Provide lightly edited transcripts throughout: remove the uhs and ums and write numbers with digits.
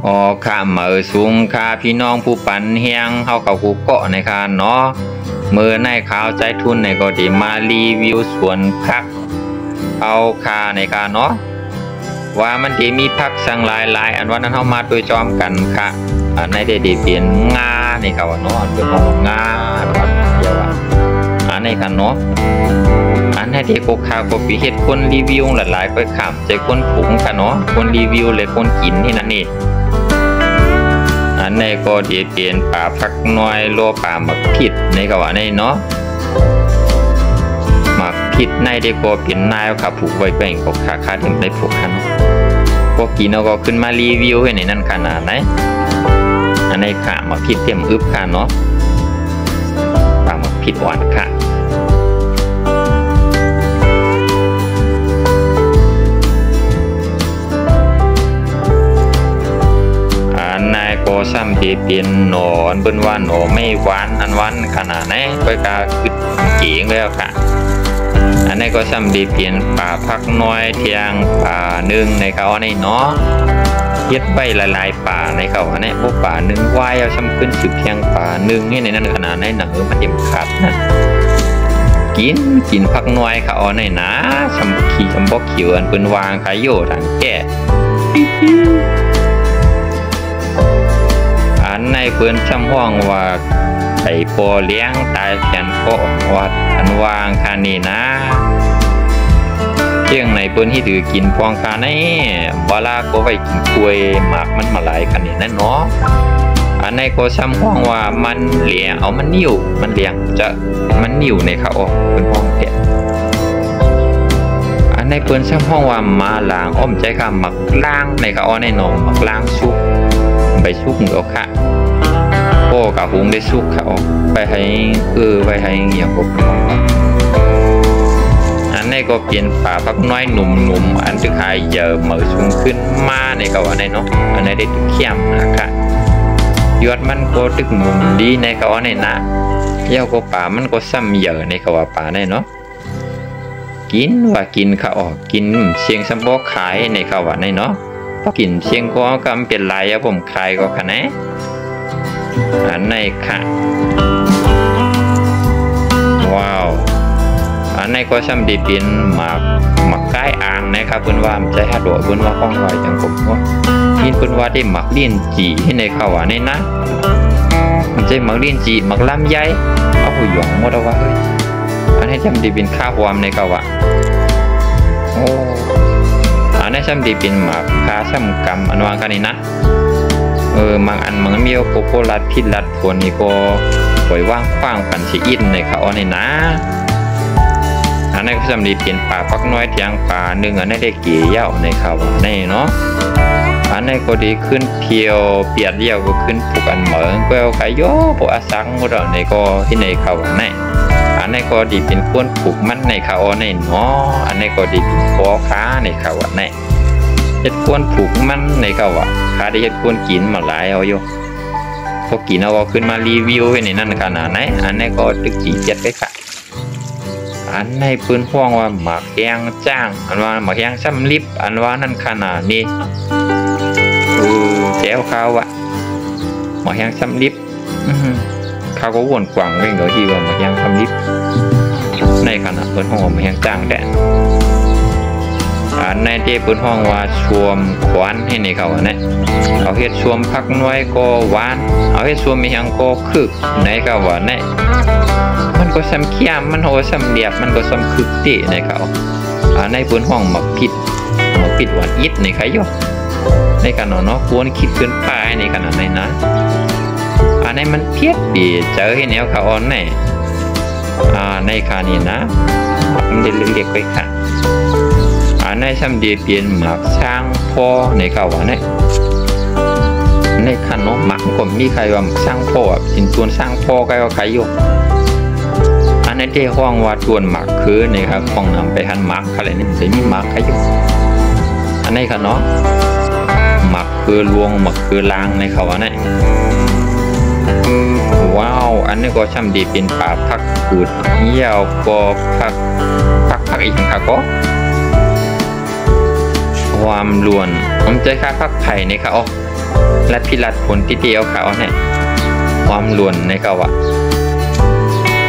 อ๋อข้ามาสูงค่าพี่น้องผู้ปันเฮียงเฮาเขากูเกาะในคาเนาะมือในข่าวใจทุนในก็ดีมารีวิวสวนผักเอาคาในคาเนาะว่ามันดีมีผักสังหลายอันว่านั้นเฮามาโดยจอมกันค่ะในได้เปลี่ยนงาในเขาเนาะเป็นของงาว่าเดียวว่าในกันเนาะอันให้ที่กข่าวก็ปีเฮ็ดคนรีวิวหลายๆก็ขำใจคนผุงค่ะเนาะคนรีวิวเลยคนกินที่นั่นนี่อันในก็ดีเปลี่ยนป่าพักน้อยโลป่าหมักผิดในก็ว่าในเนาะหมักผิดในได้ก็เป็นนายค่ะผูกไว้แบ่งก็ค่าถึงได้ผูกค่ะเนาะก็กินเอาก็ขึ้นมารีวิวให้ในนั้นขนาดไหนอันในค่ะหมักผิดเต็มอึบค่ะเนาะป่าหมักผิดหวานค่ะนายก็ซ้ำที่เป็นหนอนเบิ้นว่าหนอไม่หวานอันหวานขนาดไหนก็กาคือเก่งแล้วค่ะอันนี้ก็ซ้ำที่เป็นป่าพักน้อยเทียงป่าหนึ่งในเขาในเนาะเฮ็ดใบหลายๆป่าในเขาอันนี้พวกป่าหนึ่งวายเอาซ้ำขึ้นสืบเทียงป่าหนึ่งให้ในนั้นขนาดไหนหนังมันเต็มขาดนะกินพักน้อยเขาในนะซ้ำขี่ซ้ำบอกเขียวอันเป็นวางขายโยทางแก่อันในเปิ้นช่ำห้องว่าไข่ปอเลี้ยงตายแขนก็วัดอันวางคานี่นะเที่ยงในเปิ้นที่ถือกินพองคาในบาลาก็ไว้กินกล้วยหมากมันมาหลายคันนี่นั่นเนาะอันในก็ช่ำห้องว่ามันเหลี่ยเอามันนิ่วมันเลี้ยงจะมันนิ่วในเขาออกเป็นห้องแท้อันในเปิ้นช่ำห้องว่ามาล้างอ้อมใจค่ะหมักล้างในเขาในหนองหมักล้างซุปไปซุกเหงือค่ะโอ้กับหุงได้ซุกค่ะไปให้ไปให้อย่างก็อันนี้ก็เปลี่ยนป่าพักน้อยหนุ่มอันที่ขายเยอะเหมือสูงขึ้นมาในกับว่าในเนาะอันนี้ได้ตึกเข้มนะคะยอดมันก็ตึกหนุ่มดีในกับว่าในนะเย้าก็ป่ามันก็ซ้ำเยอะในกับว่าป่าในเนาะกินค่ะกินเสียงสมบูรณ์ขายในกับว่าในเนาะกินเชียงก็กำเป็นลายผมคลายก็คะแนนอันในค่ะว้าวอันในก็ซ้ำดีเป็นหมักใกล้อ่างนะครับเพื่อนว่าใจฮัดโดเพื่อนว่าห้องไว้จังผมว่ายินเพื่อนว่าได้หมักลิ้นจีให้ในเขาว่าในนะมันใจหมักลิ้นจีหมักลำไยเอาหัวหยองหมดเอาว่าเฮ้ยอันนี้จำดีเป็นข้าวความในเขาว่าโอ้อันนี้ซ้ำดีเป็นหมากคาซ้ำกำอันวางกันนี่นะบางอันมันมีโกโก้รัดพิษรัดผลนี่ก็ปล่อยว่างขว้างปันชีอินในเขาในนะอันนี้ก็ซ้ำดีเป็นป่าพักน้อยเทียงป่าหนึ่งอันนี้ได้เกี่ยวในเขาในเนาะอันนี้ก็ดีขึ้นเที่ยวเปียดเยี่ยวก็ขึ้นผูกอันเหมือนก็เอาขายโย่ปอาสังหมดแล้วในก็ที่ในเขาในอันนี้ก็ดีเป็นก้นผูกมันในเขาในเนาะอันนี้ก็ดีเป็นคอค้าในเขาในเฮ็ดก้นผูกมันในเขาค้าได้เฮ็ดก้นกินมาหลายเอาอยู่พอกินเอาขึ้นมารีวิวไว้ในนั้นขนาดไหนอันนี้ก็ตึกจีเจ็ดไปค่ะอันในปืนห่วงว่าหมักแยงจ้างอันว่าหมักแยงซ้ำลิบอันว่านั่นขนาดนี้แก้วข้าวหมักแยงซ้ำลิบข้าวก็วนกว่างเร่งเดี๋ยวที่ว่าหมักแยงซ้ำลิบในขณะปืนห่วงหมักแยงจ้างแดดอันในที่ปืนห้องว่าชวมขวานให้ในเขาเนี่ยเอาเฮ็ดชวมพักน้อยก็หวานเอาเฮ็ดชวมมีหยังก็คึกในเขาว่าเนี่ยมันก็ซ้ำเขี้ยมมันโหซ้ำเดียบมันก็ซ้ำคึกติในเขาในปืนห้องหมักผิดหวานอิดในใครอยู่ในขณะเนาะควรคิดเกินไปในขณะไหนนะอันนี้มันเพี้ยดีเจอให้แนวเขาอ่อนในคานี้นะมันเล็กๆไปค่ะในซ้ำดีเปลี่ยนหมักสร้างพ่อในเขาว่าในขนมหมักผมมีใครว่าสร้างพ่อสินส่วนสร้างพ่อใครว่าใครอยู่อันนี้ที่ห้องว่าส่วนหมักคือในครับห้องนำไปหันหมักอะไรนี่จะมีหมักใครอยู่อันนี้ค่ะเนาะหมักคือลวงหมักคือล้างในเขาว่าเนี่ยว้าวอันนี้ก็ซ้ำดีเป็นป่าพักกูดเยี่ยวก็พักอีกค่ะก็ความล้วนผมใจค่าพักไผ่ในเขา ลัดพิลัดผลที่เดียวเขาเนี่ยความล้วนในเขาอะ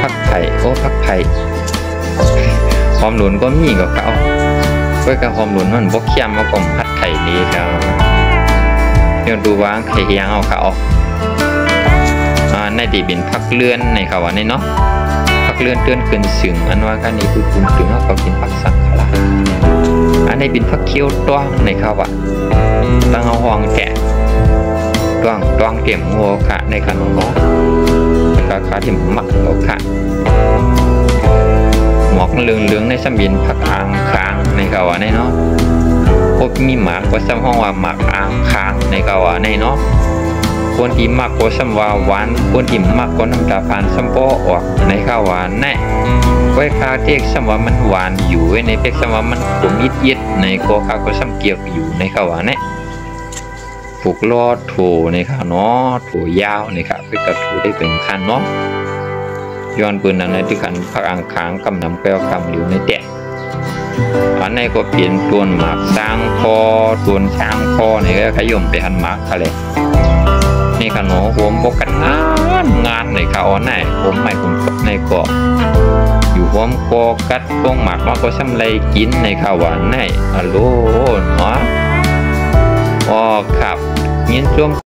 พักไผ่พักไผ่ความล้วนก็มีกับเขาเพื่อกับความล้วนมันบกเขี้ยมมากลมพัดไข่ดีเขาเดี๋ยวดูว่าไข่ยังเอาเขาในตีบินพักเลื่อนในเขาว่าในเนาะพักเลื่อนเตือนขึ้นสึงอันว่าการนี้คือคุณถึงเขากินพักสังขารอันในบินพักเคี้ยวต้วงในเขาว่าตั้งเอาห้องแกะต้วงเตียมหัวค่ะในขนมเนาะราคาที่หมักเอาค่ะหมอกเหลืองในสมินพักอ่างค้างในเขาว่าในเนาะพบมีหมากว่าซ้ำห้องว่าหมากอ่างค้างในเขาว่าในเนาะคนที่มากกว่าซ้ำว่าหวานคนที่มากกว่าน้ำตาลซ้ำป้อออกในข้าวหวานแน่ไว้ข้าวเทียกซ้ำว่ามันหวานอยู่ไว้ในเพ็กซ้ำว่ามันขมยิดในข้าวก็ซ้ำเกี่ยวอยู่ในข้าวหวานแน่ผูกลอดถูในข้าวเนาะถูยาวในข้าวไปกับถูได้เป็นขั้นเนาะย้อนปืนนั้นในที่ขันพักอ่างค้างกำนำแก้วคำอยู่ในแตะอันในก็เปลี่ยนตัวหมากสร้างคอตัวช้างคอในก็ขย่มไปหันหมากทะเลนี่ขนมผมบอกกันงานในข้าวไหนผมไม่ผมในเกาะอยู่ผมก็กัดตรงหมากมาก็ซ้ำไรกินในข้าวหวานในฮัลโหลเนาะอ๋อครับยินช่วง